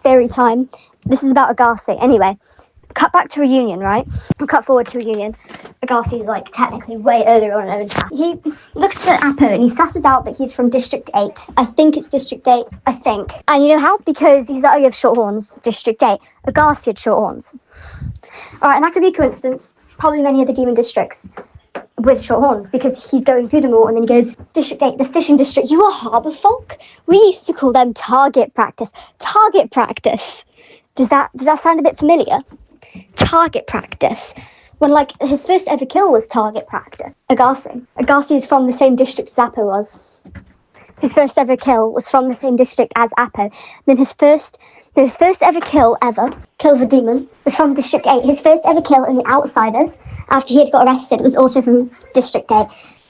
theory time. This is about Agassi. Anyway, cut back to reunion, right? Cut forward to reunion. Agassi's like technically way earlier on in time. He looks at Apo and he susses out that he's from District 8. I think it's District 8. I think. And you know how? Because he's like, oh, you have short horns. District 8. Agassi had short horns. Alright, and that could be a coincidence. Probably many other demon districts with short horns, because he's going through them all, and then he goes, District 8, the fishing district. You are harbour folk? We used to call them target practice. Target practice. Does that sound a bit familiar? Target practice. When, like, his first ever kill was target practice. Agassi. Agassi is from the same district as Apo was. His first ever kill was from the same district as Apo. Then his first ever kill of a demon, was from District 8. His first ever kill in the Outsiders, after he had got arrested, was also from District 8.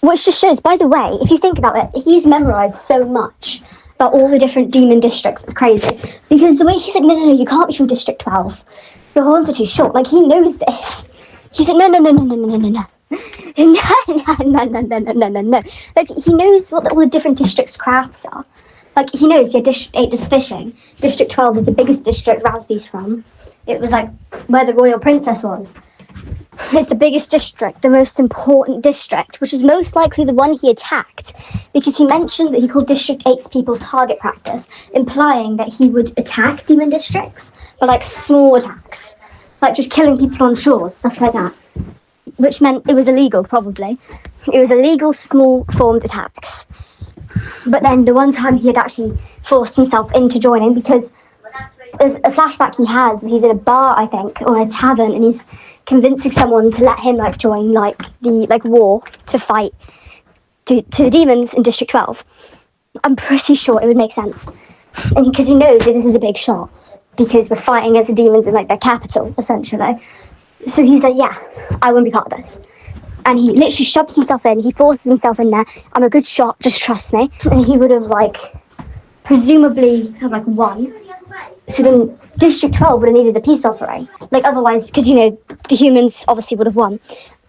Which just shows, by the way, if you think about it, he's memorised so much about all the different demon districts. It's crazy. Because the way he's like, no, you can't be from District 12. Your horns are too short. Like, he knows this. He's like, no. No. Like, he knows what all the different districts' crafts are. Like, he knows, yeah, District 8 is fishing. District 12 is the biggest district Razby's from. It was, like, where the royal princess was. It's the biggest district, the most important district, which is most likely the one he attacked, because he mentioned that he called District 8's people target practice, implying that he would attack demon districts, but, like, small attacks. Like, just killing people on shores, stuff like that. Which meant it was illegal, probably. It was illegal, small-formed attacks. But then the one time he had actually forced himself into joining, because there's a flashback he has where he's in a bar, I think, or in a tavern, and he's convincing someone to let him, like, join, like, the, like, war to fight to the demons in District 12. I'm pretty sure it would make sense. And because he knows that this is a big shot, because we're fighting against the demons in, like, their capital, essentially. So he's like, yeah, I want to be part of this. And he literally shoves himself in, he forces himself in there. I'm a good shot, just trust me. And he would have, like, presumably have, like, won. So then District 12 would have needed a peace offering. Like, otherwise, because, you know, the humans obviously would have won.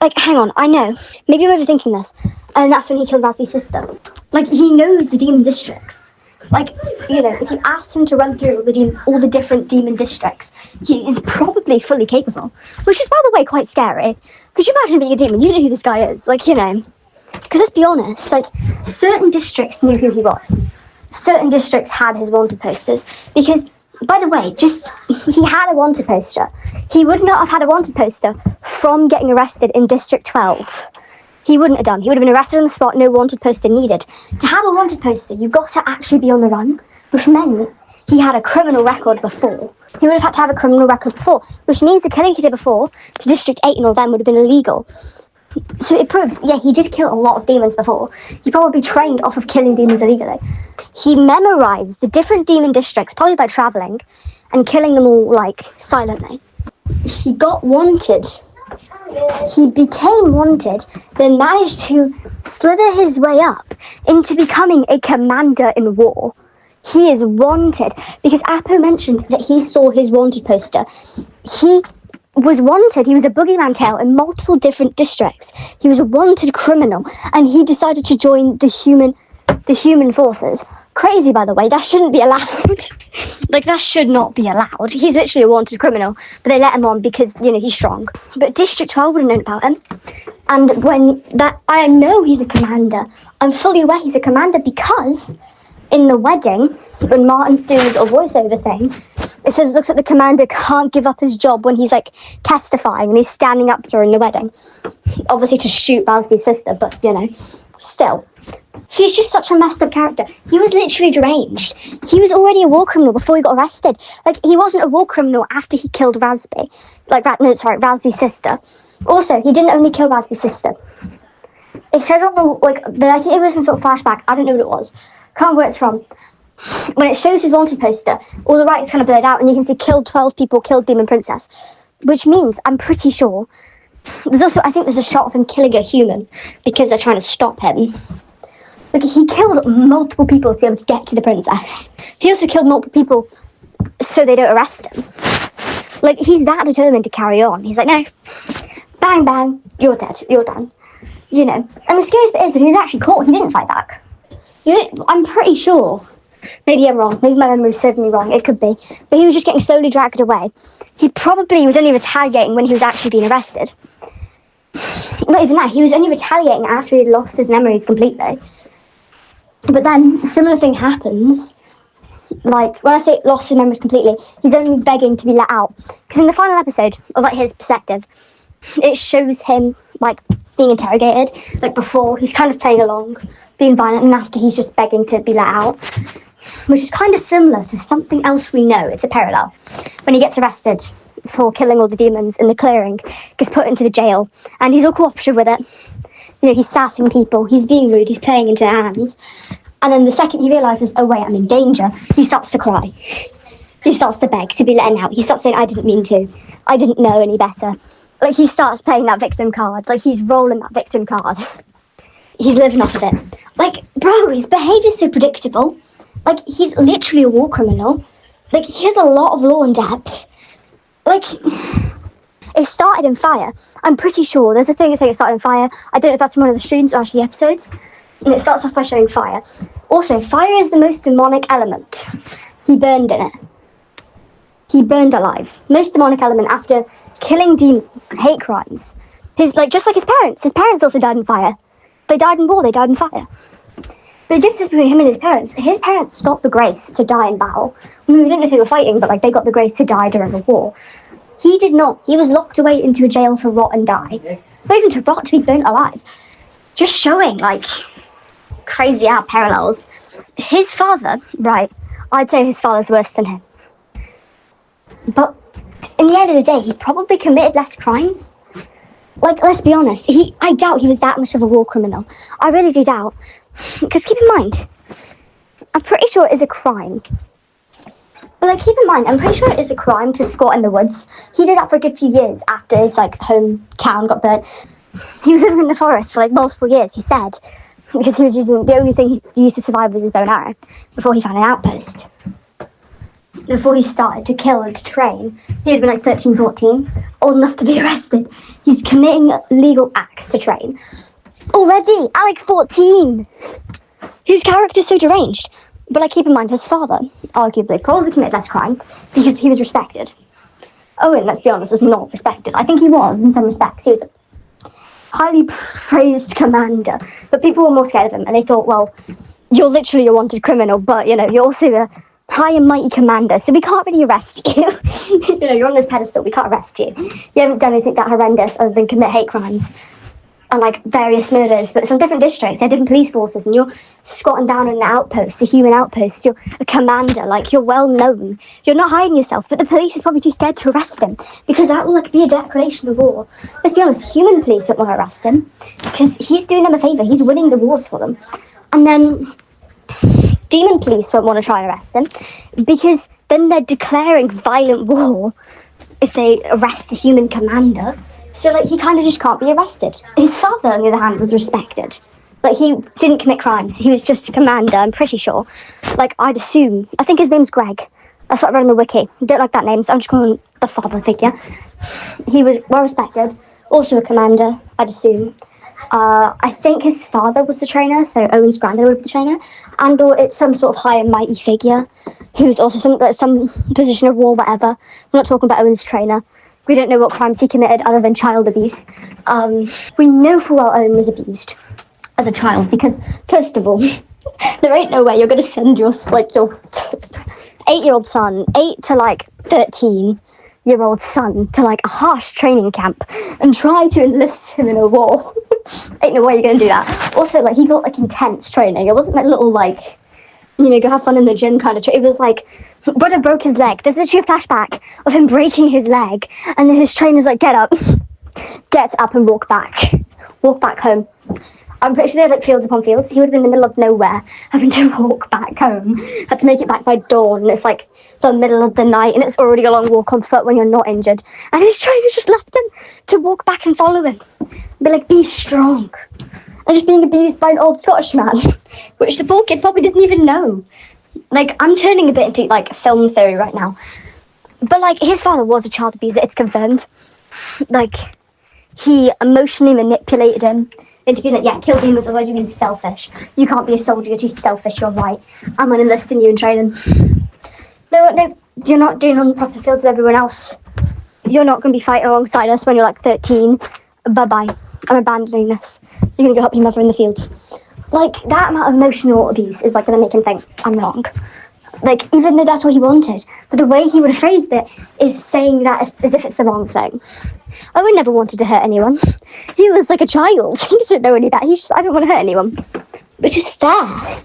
Like, hang on, I know. Maybe I'm overthinking this. And that's when he killed Razby's sister. Like, he knows the demon districts. Like, you know, if you asked him to run through all the different demon districts, he is probably fully capable. Which is, by the way, quite scary. Could you imagine being a demon? You know who this guy is. Like, you know. Because let's be honest, like, certain districts knew who he was. Certain districts had his wanted posters. Because, by the way, he had a wanted poster. He would not have had a wanted poster from getting arrested in District 12. He wouldn't have done. He would have been arrested on the spot, no wanted poster needed. To have a wanted poster, you got to actually be on the run, which meant he had a criminal record before. He would have had to have a criminal record before, which means the killing he did before, to District 8 and all them, would have been illegal. So it proves, yeah, he did kill a lot of demons before. He probably trained off of killing demons illegally. He memorized the different demon districts, probably by traveling, and killing them all, like, silently. He got wanted. He became wanted, then managed to slither his way up into becoming a commander in war. He is wanted, because Apo mentioned that he saw his wanted poster. He was wanted, he was a boogeyman tail in multiple different districts. He was a wanted criminal, and he decided to join the human forces. Crazy, by the way, that shouldn't be allowed. Like, that should not be allowed. He's literally a wanted criminal, but they let him on because, you know, he's strong. But District 12 would have known about him. And I know he's a commander. I'm fully aware he's a commander because in the wedding, when Martin's doing his little voiceover thing, it says, looks like the commander can't give up his job when he's, like, testifying and he's standing up during the wedding. Obviously to shoot Razby's sister, but, you know, still. He's just such a messed up character. He was literally deranged. He was already a war criminal before he got arrested. Like, he wasn't a war criminal after he killed Razby. Razby's sister. Also, he didn't only kill Razby's sister. It says on I think it was some sort of flashback. I don't know what it was. Can't remember where it's from. When it shows his wanted poster, all the writing's kind of blurred out, and you can see killed 12 people, killed Demon Princess. Which means, I'm pretty sure, I think there's a shot of him killing a human, because they're trying to stop him. Like, he killed multiple people to be able to get to the princess. He also killed multiple people so they don't arrest him. Like, he's that determined to carry on. He's like, no, bang, bang, you're dead, you're done. You know, and the scariest bit is when he was actually caught, he didn't fight back. I'm pretty sure Maybe I'm wrong. Maybe my memory's serving me wrong. It could be. But he was just getting slowly dragged away. He probably was only retaliating when he was actually being arrested. Not even that. He was only retaliating after he had lost his memories completely. But then, a similar thing happens. Like, when I say lost his memories completely, he's only begging to be let out. Because in the final episode, of like his perspective, it shows him, like, being interrogated. Like, before, he's kind of playing along, being violent, and after he's just begging to be let out. Which is kind of similar to something else we know. It's a parallel. When he gets arrested for killing all the demons in the clearing, gets put into the jail, and he's all cooperative with it. You know, he's sassing people, he's being rude, he's playing into their hands. And then the second he realises, oh wait, I'm in danger, he starts to cry. He starts to beg to be let out. He starts saying, I didn't mean to. I didn't know any better. Like, he starts playing that victim card. Like, he's rolling that victim card. He's living off of it. Like, bro, his behaviour's so predictable. Like, he's literally a war criminal. Like, he has a lot of law and depth. Like, it started in fire. I'm pretty sure. There's a thing that says it started in fire. I don't know if that's one of the streams or actually the episodes. And it starts off by showing fire. Also, fire is the most demonic element. He burned in it. He burned alive. Most demonic element after killing demons, hate crimes. Just like his parents. His parents also died in fire. They died in war, they died in fire. The difference between him and his parents got the grace to die in battle. I mean, we don't know if they were fighting, but like they got the grace to die during the war. He did not. He was locked away into a jail to rot and die. Not even to rot, to be burnt alive. Just showing, like, crazy out parallels. His father, right, I'd say his father's worse than him. But in the end of the day, he probably committed less crimes. Like, let's be honest, I doubt he was that much of a war criminal. I really do doubt. Because keep in mind, I'm pretty sure it is a crime. But like, keep in mind, I'm pretty sure it is a crime to squat in the woods. He did that for a good few years after his, like, hometown got burnt. He was living in the forest for, like, multiple years, he said. Because he was using, the only thing he used to survive was his bow and arrow. Before he found an outpost. Before he started to kill and to train, he had been like 13, 14, old enough to be arrested. He's committing illegal acts to train. Already, at like 14! His character's so deranged. But like, keep in mind, his father, arguably, probably committed less crime because he was respected. Owen, let's be honest, was not respected. I think he was, in some respects. He was a highly praised commander. But people were more scared of him, and they thought, well, you're literally a wanted criminal, but, you know, you're also a high and mighty commander, so we can't really arrest you. You know, you're on this pedestal, we can't arrest you. You haven't done anything that horrendous other than commit hate crimes and like various murders, but some different districts, they're different police forces, and you're squatting down in an outpost, a human outpost, you're a commander, like, you're well known. You're not hiding yourself, but the police is probably too scared to arrest him, because that will like be a declaration of war. Let's be honest, human police don't want to arrest him, because he's doing them a favour, he's winning the wars for them. And then demon police won't want to try and arrest him, because then they're declaring violent war if they arrest the human commander. So, like, he kind of just can't be arrested. His father, on the other hand, was respected. Like, he didn't commit crimes. He was just a commander, I'm pretty sure. Like, I'd assume. I think his name's Greg. That's what I read on the wiki. Don't like that name, so I'm just calling him the father figure. He was well respected. Also a commander, I'd assume. I think his father was the trainer, so Owen's granddad would be the trainer. And or it's some sort of high and mighty figure who's also some position of war, whatever. We're not talking about Owen's trainer. We don't know what crimes he committed other than child abuse. We know full well Owen was abused as a child because, first of all, there ain't no way you're going to send your 8-year-old son, 8 to like 13-year-old son to like a harsh training camp and try to enlist him in a war. Ain't no way you're going to do that. Also, like, he got like intense training. It wasn't that little like, you know, go have fun in the gym kind of training. It was like, brother broke his leg. There's literally a flashback of him breaking his leg, and then his trainer's like, get up and walk back home. I'm pretty sure they had like fields upon fields. He would have been in the middle of nowhere, having to walk back home. Had to make it back by dawn, and it's like the middle of the night, and it's already a long walk on foot when you're not injured. And his trainer just left him to walk back and follow him. Be like, be strong. And just being abused by an old Scottish man, which the poor kid probably doesn't even know. Like, I'm turning a bit into, like, film theory right now. But, like, his father was a child abuser, it's confirmed. Like, he emotionally manipulated him. than to be like, yeah, kill demons, otherwise you're being selfish. You can't be a soldier, you're too selfish, you're right. I'm going to enlist in you and train them. No, you're not doing on the proper fields as everyone else. You're not going to be fighting alongside us when you're like 13. Bye-bye. I'm abandoning this. You're going to go help your mother in the fields. Like, that amount of emotional abuse is like going to make him think, I'm wrong. Like, even though that's what he wanted. But the way he would have phrased it is saying that as if it's the wrong thing. Owen never wanted to hurt anyone. He was like a child. He didn't know any of that. He's just, I don't want to hurt anyone. Which is fair.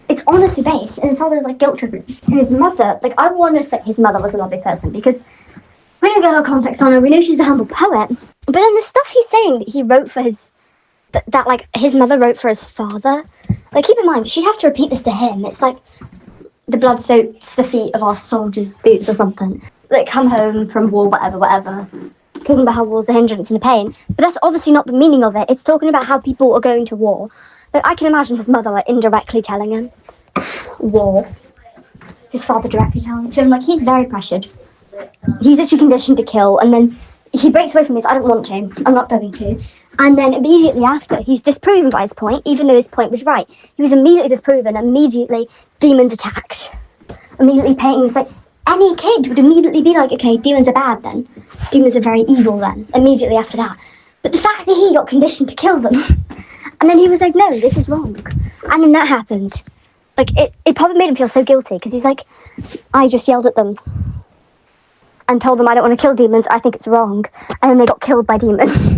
It's honestly based, and it's how there's like guilt tripping. And his mother, like, I want to say his mother was a lovely person, because we don't get a lot of context on her. We know she's a humble poet. But then the stuff he's saying that he wrote for his, that like his mother wrote for his father, like, keep in mind, she'd have to repeat this to him. It's like, the blood soaks the feet of our soldiers' boots or something. Like, come home from war, whatever. Talking about how war's a hindrance and a pain. But that's obviously not the meaning of it. It's talking about how people are going to war. Like, I can imagine his mother, like, indirectly telling him. War. His father directly telling him. So I'm like, he's very pressured. He's actually conditioned to kill, and then he breaks away from this. I don't want to. I'm not going to. And then immediately after, he's disproven by his point, even though his point was right. He was immediately disproven. Immediately, demons attacked. Immediately painting this, like, any kid would immediately be like, okay, demons are bad then. Demons are very evil then. Immediately after that. But the fact that he got conditioned to kill them, and then he was like, no, this is wrong. And then that happened. Like, it probably made him feel so guilty, because he's like, I just yelled at them and told them I don't want to kill demons, I think it's wrong. And then they got killed by demons.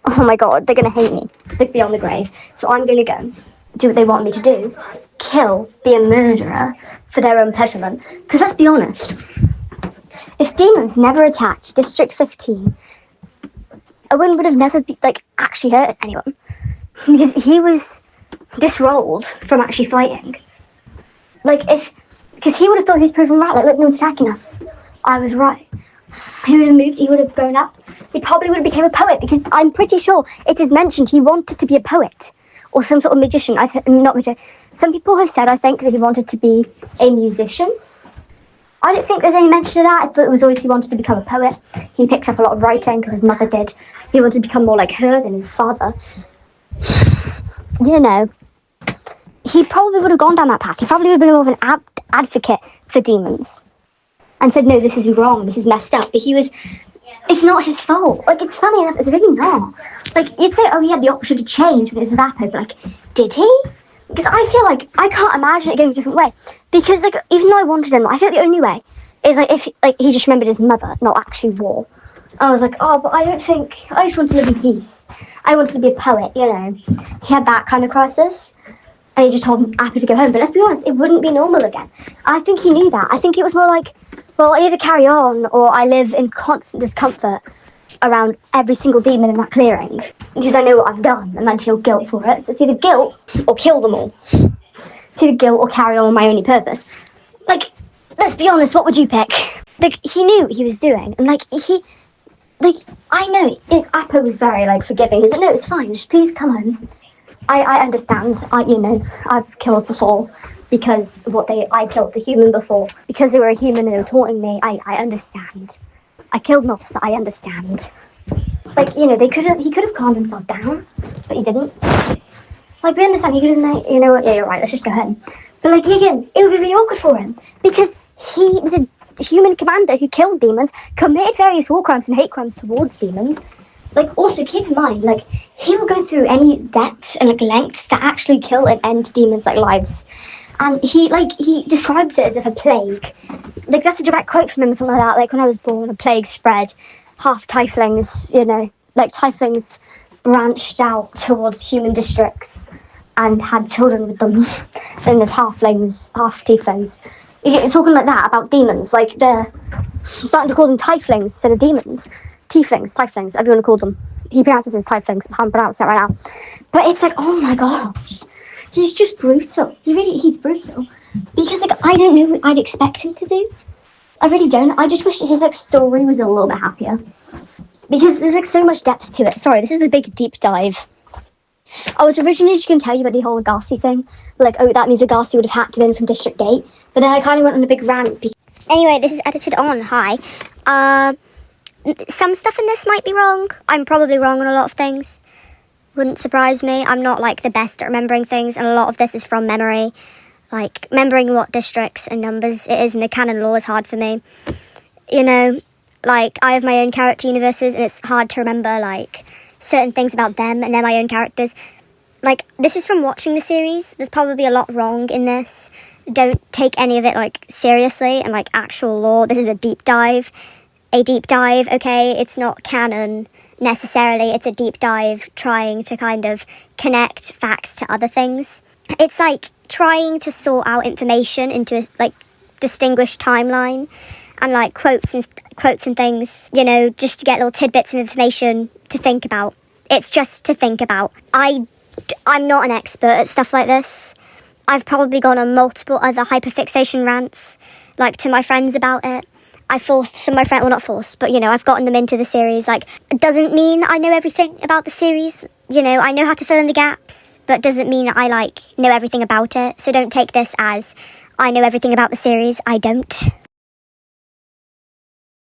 Oh my god, they're going to hate me. They'd be on the grave. So I'm going to go do what they want me to do. Kill, be a murderer for their own pleasurement. Because let's be honest, if demons never attacked District 15, Owen would have never actually hurt anyone. Because he was disrolled from actually fighting. Because he would have thought he was proven right, like, look, no one's attacking us. I was right. He would have moved, he would have grown up. He probably would have become a poet, because I'm pretty sure it is mentioned he wanted to be a poet. Or some sort of magician. Not magician. Some people have said, I think, that he wanted to be a musician. I don't think there's any mention of that. I thought it was always he wanted to become a poet. He picked up a lot of writing, because his mother did. He wanted to become more like her than his father. You know, he probably would have gone down that path. He probably would have been more of an advocate for demons. And said, no, this is wrong, this is messed up. But he was, it's not his fault. Like, it's funny enough, it's really not. Like, you'd say, oh, he had the option to change when it was Vapo, but, like, did he? Because I feel like, I can't imagine it going a different way. Because, like, even though I wanted him, I feel like the only way is, like, if, like, he just remembered his mother, not actually war. I was like, oh, but I don't think, I just want to live in peace. I wanted to be a poet, you know. He had that kind of crisis. And he just told him, happy to go home. But let's be honest, it wouldn't be normal again. I think he knew that. I think it was more like, well, I either carry on or I live in constant discomfort around every single demon in that clearing. Because I know what I've done and I feel guilt for it. So it's either guilt or kill them all. It's either guilt or carry on my only purpose. Like, let's be honest, what would you pick? Like, he knew what he was doing. And, like, I know, Appo was very, like, forgiving. He's like, no, it's fine, just please come home. I understand, I've killed before. Because I killed the human before. Because they were a human and they were taunting me, I understand. I killed an officer, I understand. Like, you know, he could have calmed himself down, but he didn't. Like, we understand, he could have been like, you know what, yeah, you're right, let's just go home. But, like, again, it would be really awkward for him. Because he was a human commander who killed demons, committed various war crimes and hate crimes towards demons. Like, also, keep in mind, like, he will go through any depths and, like, lengths to actually kill and end demons' like, lives. And he describes it as if a plague. Like, that's a direct quote from him or something like that. Like, when I was born, a plague spread. Half tieflings, you know, like, tieflings branched out towards human districts and had children with them. Then there's halflings, half tieflings. You're talking like that about demons. Like, they're starting to call them tieflings instead of demons. Tieflings, whatever you want to call them. He pronounces it as tieflings. I can't pronounce it right now. But it's like, oh my gosh. He's just brutal. He's brutal. Because, like, I don't know what I'd expect him to do. I really don't. I just wish his, like, story was a little bit happier. Because there's, like, so much depth to it. Sorry, this is a big deep dive. I was originally just going to tell you about the whole Agassi thing. Like, oh, that means Agassi would have hacked him in from District 8. But then I kind of went on a big rant. Anyway, this is edited on. Hi. Some stuff in this might be wrong. I'm probably wrong on a lot of things. wouldn't surprise me. I'm not like the best at remembering things, and a lot of this is from memory. Like, remembering what districts and numbers it is in the canon lore is hard for me. You know, like, I have my own character universes, and it's hard to remember, like, certain things about them, and they're my own characters. Like, this is from watching the series. There's probably a lot wrong in this. Don't take any of it, like, seriously and, like, actual lore. This is a deep dive. Okay? It's not canon necessarily. It's a deep dive trying to kind of connect facts to other things. It's like trying to sort out information into a, like, distinguished timeline and, like, quotes and things, you know, just to get little tidbits of information to think about. It's just to think about. I'm not an expert at stuff like this. I've probably gone on multiple other hyperfixation rants, like, to my friends about it. I forced some of my friends, well, not forced, but, you know, I've gotten them into the series. Like, it doesn't mean I know everything about the series. You know, I know how to fill in the gaps, but doesn't mean I, like, know everything about it. So don't take this as I know everything about the series. I don't.